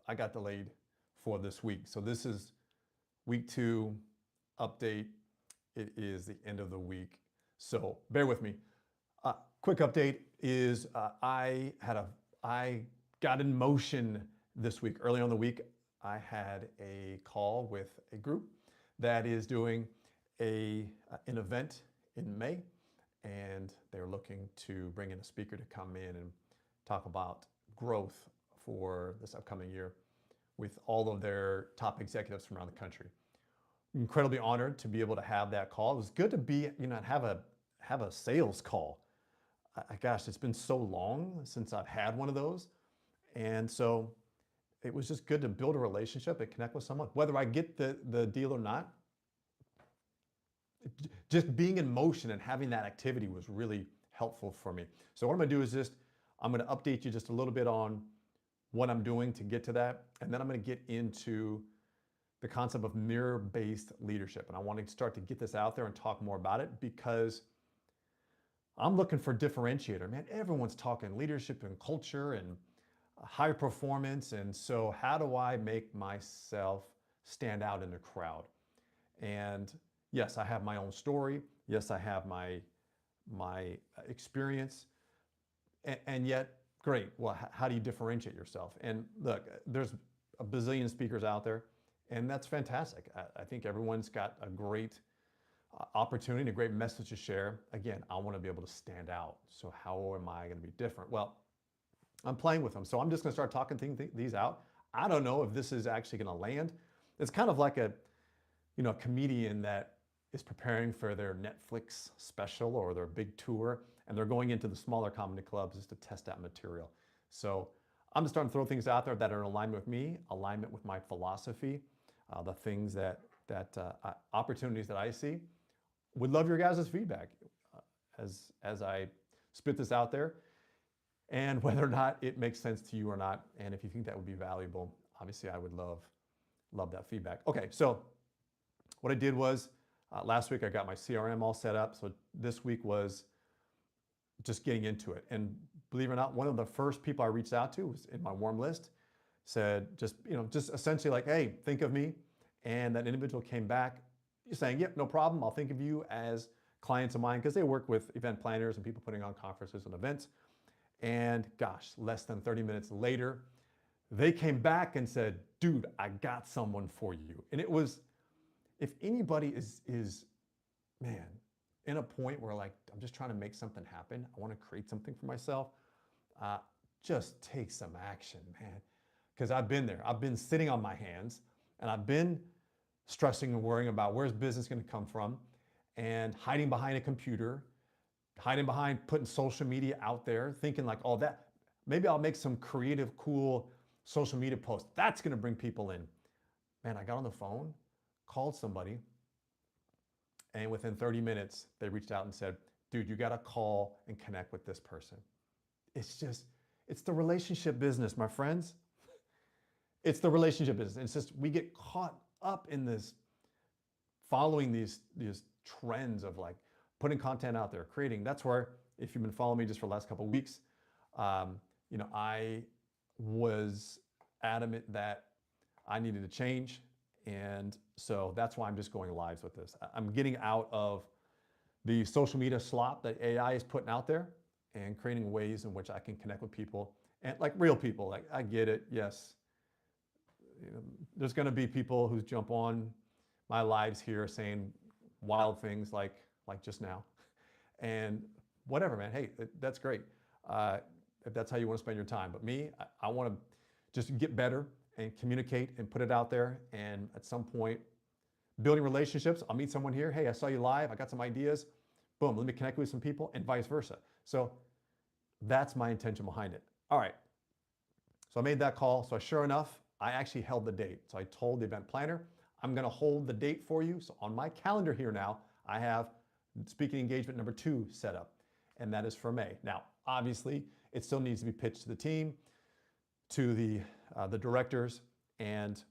I got delayed for this week. So this is week 2 update. It is the end of the week. So bear with me. Quick update is I got in motion this week. Early on in the week, I had a call with a group that is doing an event in May, and they're looking to bring in a speaker to come in and talk about growth for this upcoming year with all of their top executives from around the country. Incredibly honored to be able to have that call. It was good to be, have a sales call. Gosh, it's been so long since I've had one of those. And so it was just good to build a relationship and connect with someone. Whether I get the deal or not, just being in motion and having that activity was really helpful for me. So what I'm gonna do is I'm gonna update you just a little bit on what I'm doing to get to that. And then I'm gonna get into the concept of mirror-based leadership. And I want to start to get this out there and talk more about it because I'm looking for differentiator. Man, everyone's talking leadership and culture and high performance. And so how do I make myself stand out in the crowd? And yes, I have my own story. Yes, I have my experience. And yet, great. Well, how do you differentiate yourself? And look, there's a bazillion speakers out there, and that's fantastic. I think everyone's got a great opportunity, a great message to share. Again, I want to be able to stand out. So how am I going to be different? Well, I'm playing with them. So I'm just going to start talking these out. I don't know if this is actually going to land. It's kind of like a comedian that is preparing for their Netflix special or their big tour, and they're going into the smaller comedy clubs just to test out material. So I'm just starting to throw things out there that are in alignment with me, alignment with my philosophy, the things opportunities that I see. Would love your guys' feedback as I spit this out there, and whether or not it makes sense to you or not. And if you think that would be valuable, obviously I would love that feedback. Okay, so what I did was last week I got my CRM all set up. So this week was just getting into it. And believe it or not, one of the first people I reached out to was in my warm list, said just essentially like, hey, think of me. And that individual came back saying, yep, no problem. I'll think of you as clients of mine, because they work with event planners and people putting on conferences and events. And gosh, less than 30 minutes later, they came back and said, dude, I got someone for you. And it was, if anybody is man, in a point where like, I'm just trying to make something happen, I want to create something for myself, just take some action, man. Because I've been there. I've been sitting on my hands, and I've been stressing and worrying about where's business going to come from, and hiding behind a computer, hiding behind putting social media out there, thinking like, oh, that maybe I'll make some creative, cool social media post. That's going to bring people in. Man, I got on the phone, called somebody, and within 30 minutes, they reached out and said, dude, you got to call and connect with this person. It's the relationship business, my friends. It's the relationship business. It's just, we get caught up in this, following these trends of like putting content out there, creating. That's where, if you've been following me just for the last couple of weeks, I was adamant that I needed to change. And so that's why I'm just going live with this. I'm getting out of the social media slop that AI is putting out there and creating ways in which I can connect with people, and like real people. Like, I get it. Yes. There's going to be people who jump on my lives here saying wild things like just now, and whatever, man. Hey, that's great. If that's how you want to spend your time. But me, I want to just get better and communicate and put it out there. And at some point, building relationships, I'll meet someone here. Hey, I saw you live. I got some ideas. Boom, let me connect with some people, and vice versa. So that's my intention behind it. All right. So I made that call. So sure enough, I actually held the date. So I told the event planner, I'm going to hold the date for you. So on my calendar here now, I have speaking engagement number 2 set up, and that is for May. Now, obviously, it still needs to be pitched to the team, to the directors, and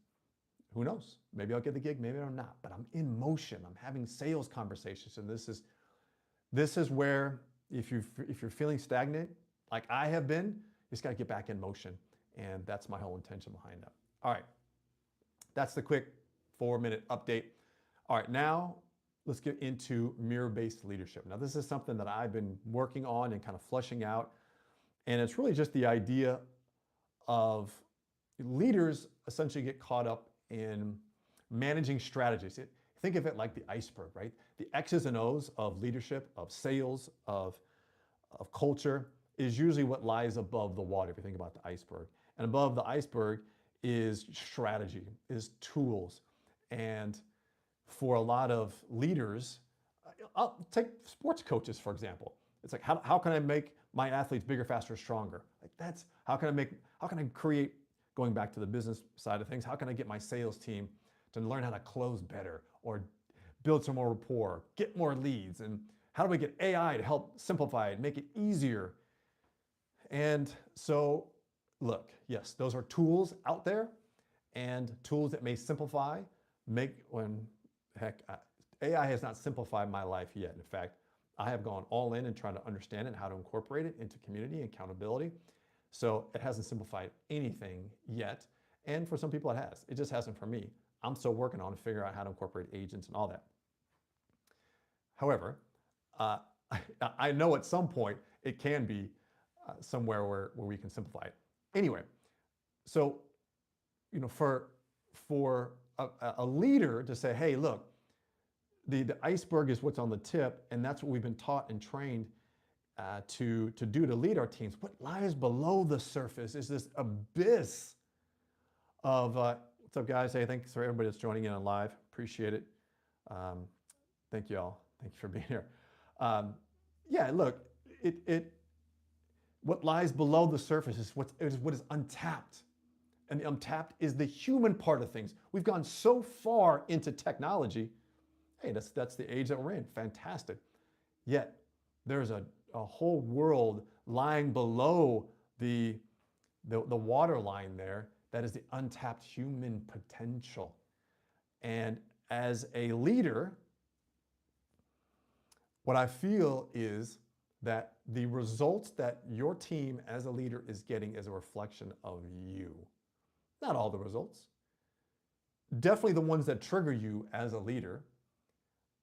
who knows? Maybe I'll get the gig, maybe I'm not. But I'm in motion. I'm having sales conversations, and this is where if you're feeling stagnant, like I have been, you just got to get back in motion And that's my whole intention behind that. All right, that's the quick 4-minute update. All right, now let's get into mirror-based leadership. Now, this is something that I've been working on and kind of fleshing out. And it's really just the idea of leaders essentially get caught up in managing strategies. Think of it like the iceberg, right? The X's and O's of leadership, of sales, of culture is usually what lies above the water if you think about the iceberg. And above the iceberg is strategy, is tools. And for a lot of leaders, I'll take sports coaches, for example. It's like, how can I make my athletes bigger, faster, stronger? Like that's, how can I create, going back to the business side of things, how can I get my sales team to learn how to close better or build some more rapport, get more leads? And how do we get AI to help simplify it, make it easier? And so, look, yes, those are tools out there and tools that may simplify, AI has not simplified my life yet. In fact, I have gone all in and trying to understand it and how to incorporate it into community and accountability. So it hasn't simplified anything yet. And for some people it has. It just hasn't for me. I'm still working on figuring out how to incorporate agents and all that. However, I know at some point it can be somewhere where we can simplify it. Anyway, so for a leader to say, hey, look, the iceberg is what's on the tip, and that's what we've been taught and trained to do to lead our teams. What lies below the surface is this abyss of, what's up guys? Hey, thanks for everybody that's joining in on live. Appreciate it. Thank you all. Thank you for being here. Yeah, look, what lies below the surface is what is untapped. And the untapped is the human part of things. We've gone so far into technology. Hey, that's the age that we're in. Fantastic. Yet there's a whole world lying below the water line there that is the untapped human potential. And as a leader, what I feel is that the results that your team as a leader is getting is a reflection of you. Not all the results. Definitely the ones that trigger you as a leader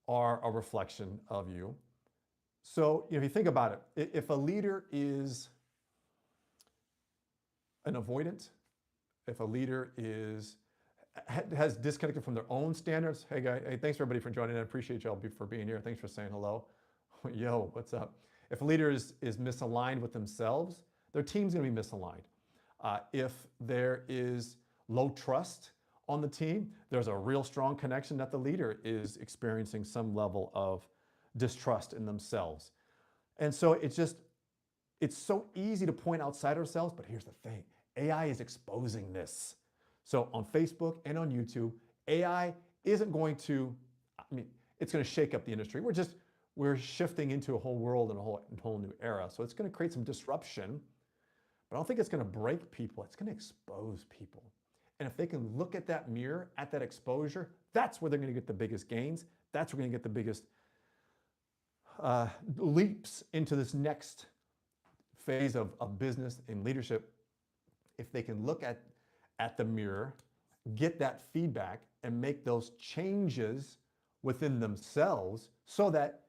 are a reflection of you. So if you think about it, if a leader is an avoidant, if a leader has disconnected from their own standards, hey guys, hey, thanks everybody for joining in. I appreciate y'all for being here. Thanks for saying hello. Yo, what's up? If a leader is misaligned with themselves, their team's gonna be misaligned. If there is low trust on the team, there's a real strong connection that the leader is experiencing some level of distrust in themselves. And so it's so easy to point outside ourselves, but here's the thing, AI is exposing this. So on Facebook and on YouTube, AI isn't going to, it's going to shake up the industry. We're shifting into a whole world and a whole new era. So it's going to create some disruption, but I don't think it's going to break people. It's going to expose people. And if they can look at that mirror, at that exposure, that's where they're going to get the biggest gains. That's where we're going to get the biggest leaps into this next phase of business and leadership. If they can look at the mirror, get that feedback, and make those changes within themselves so that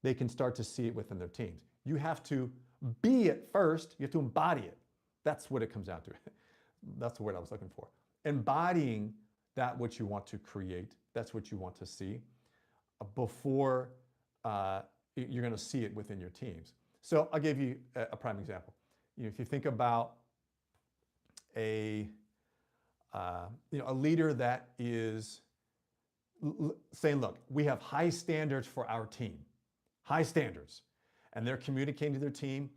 they can start to see it within their teams. You have to be it first. You have to embody it. That's what it comes down to. That's the word I was looking for. Embodying that which you want to create, that's what you want to see before you're going to see it within your teams. So I'll give you a prime example. If you think about a leader that is saying, look, we have high standards for our team, high standards, and they're communicating to their team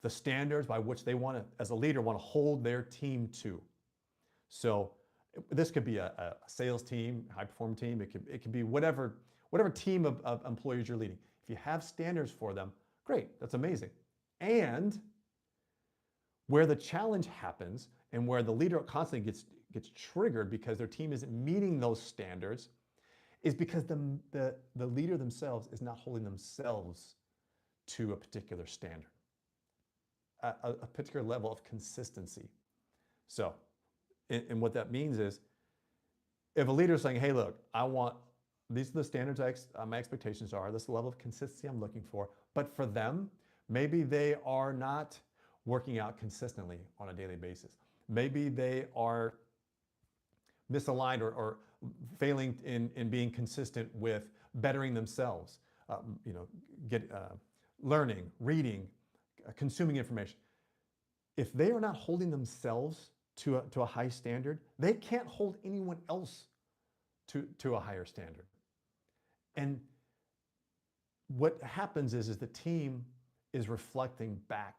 the standards by which they want to, as a leader, want to hold their team to. So this could be a sales team, high performing team. It could be whatever team of employees you're leading. If you have standards for them, great, that's amazing. And where the challenge happens and where the leader constantly gets triggered because their team isn't meeting those standards is because the leader themselves is not holding themselves to a particular standard, a particular level of consistency. So, and what that means is, if a leader is saying, hey, look, these are the standards my expectations are, this is the level of consistency I'm looking for, but for them, maybe they are not working out consistently on a daily basis. Maybe they are misaligned or failing in being consistent with bettering themselves, learning, reading, consuming information. If they are not holding themselves to a high standard, they can't hold anyone else to a higher standard. And what happens is the team is reflecting back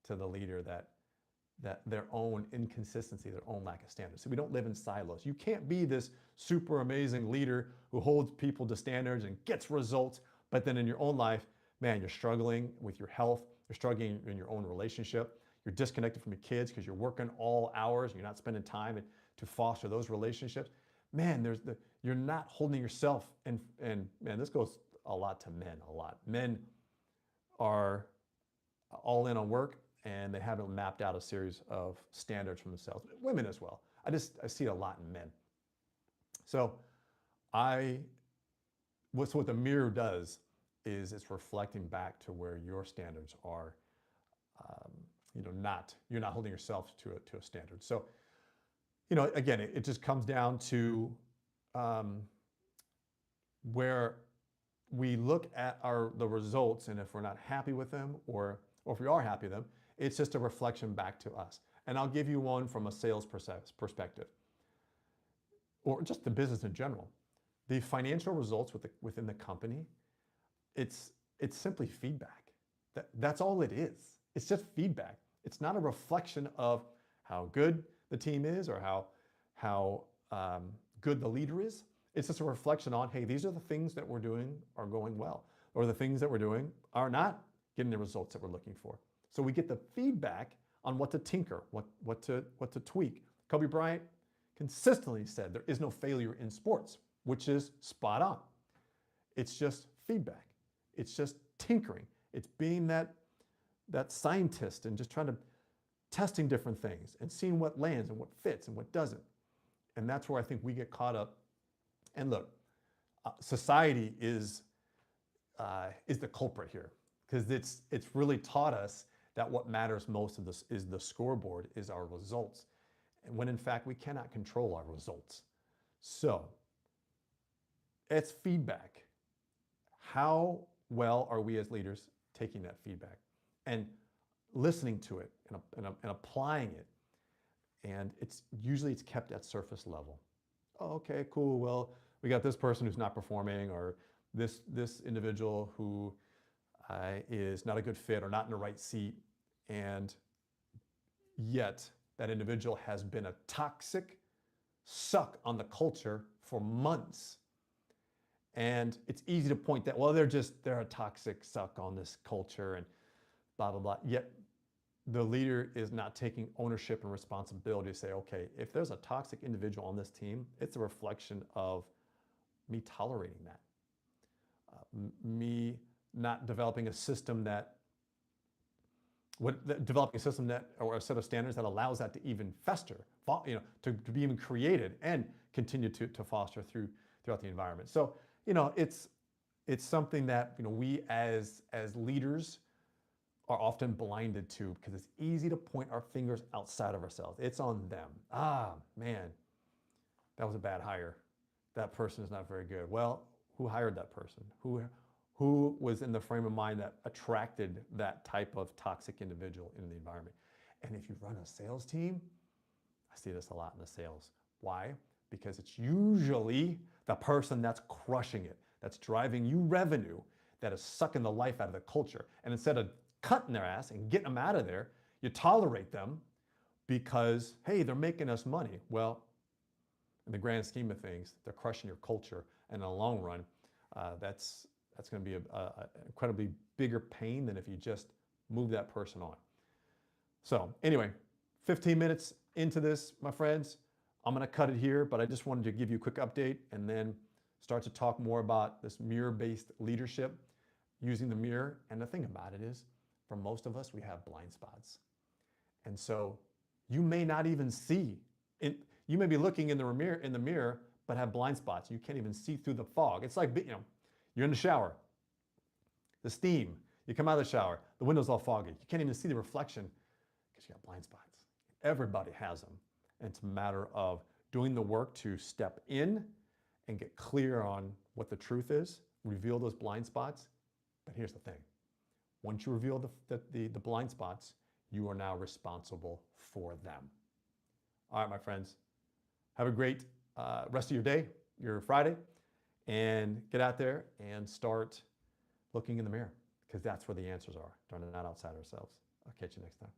to the leader that their own inconsistency, their own lack of standards. So we don't live in silos. You can't be this super amazing leader who holds people to standards and gets results, but then in your own life, man, you're struggling with your health, you're struggling in your own relationship, you're disconnected from your kids because you're working all hours and you're not spending time to foster those relationships. Man, you're not holding yourself, and man, this goes a lot to men, a lot. Men are all in on work and they haven't mapped out a series of standards for themselves. Women as well. I see it a lot in men. So what the mirror does is it's reflecting back to where your standards are. You're not holding yourself to a standard. So, again, it just comes down to where we look at the results, and if we're not happy with them, or if we are happy with them, it's just a reflection back to us. And I'll give you one from a sales perspective, or just the business in general. The financial results within the company, it's simply feedback. That's all it is. It's just feedback. It's not a reflection of how good the team is or how good the leader is. It's just a reflection on, hey, these are the things that we're doing are going well, or the things that we're doing are not getting the results that we're looking for. So we get the feedback on what to tinker, what to tweak. Kobe Bryant consistently said there is no failure in sports, which is spot on. It's just feedback. It's just tinkering. It's being that scientist and just testing different things and seeing what lands and what fits and what doesn't. And that's where I think we get caught up. And look, society is the culprit here, because it's really taught us that what matters most of this is the scoreboard, is our results, and when in fact we cannot control our results. So it's feedback. How well are we as leaders taking that feedback and listening to it and applying it? And it's kept at surface level. Oh, okay, cool. Well, we got this person who's not performing, or this individual who is not a good fit or not in the right seat, and yet that individual has been a toxic suck on the culture for months. And it's easy to point that, well, they're a toxic suck on this culture and blah, blah, blah. Yet the leader is not taking ownership and responsibility to say, okay, if there's a toxic individual on this team, it's a reflection of me tolerating that. Me not developing a system or a set of standards that allows that to even fester, to be even created and continue to foster throughout the environment. So, it's something that, we as leaders are often blinded to, because it's easy to point our fingers outside of ourselves. It's on them. Man, that was a bad hire. That person is not very good. Well, who hired that person? Who was in the frame of mind that attracted that type of toxic individual in the environment? And if you run a sales team, I see this a lot in the sales. Why? Because it's usually the person that's crushing it, that's driving you revenue, that is sucking the life out of the culture. And instead of cutting their ass and getting them out of there, you tolerate them because, hey, they're making us money. Well, in the grand scheme of things, they're crushing your culture. And in the long run, that's going to be an incredibly bigger pain than if you just move that person on. So anyway, 15 minutes into this, my friends, I'm going to cut it here, but I just wanted to give you a quick update and then start to talk more about this mirror-based leadership, using the mirror. And the thing about it is, for most of us, we have blind spots. And so You may not even see. You may be looking in the mirror, but have blind spots. You can't even see through the fog. It's like, you're in the shower, the steam. You come out of the shower, the window's all foggy. You can't even see the reflection because you got blind spots. Everybody has them. And it's a matter of doing the work to step in and get clear on what the truth is, reveal those blind spots. But here's the thing. Once you reveal the blind spots, you are now responsible for them. All right, my friends, have a great rest of your day, your Friday, and get out there and start looking in the mirror, because that's where the answers are. They're not outside ourselves. I'll catch you next time.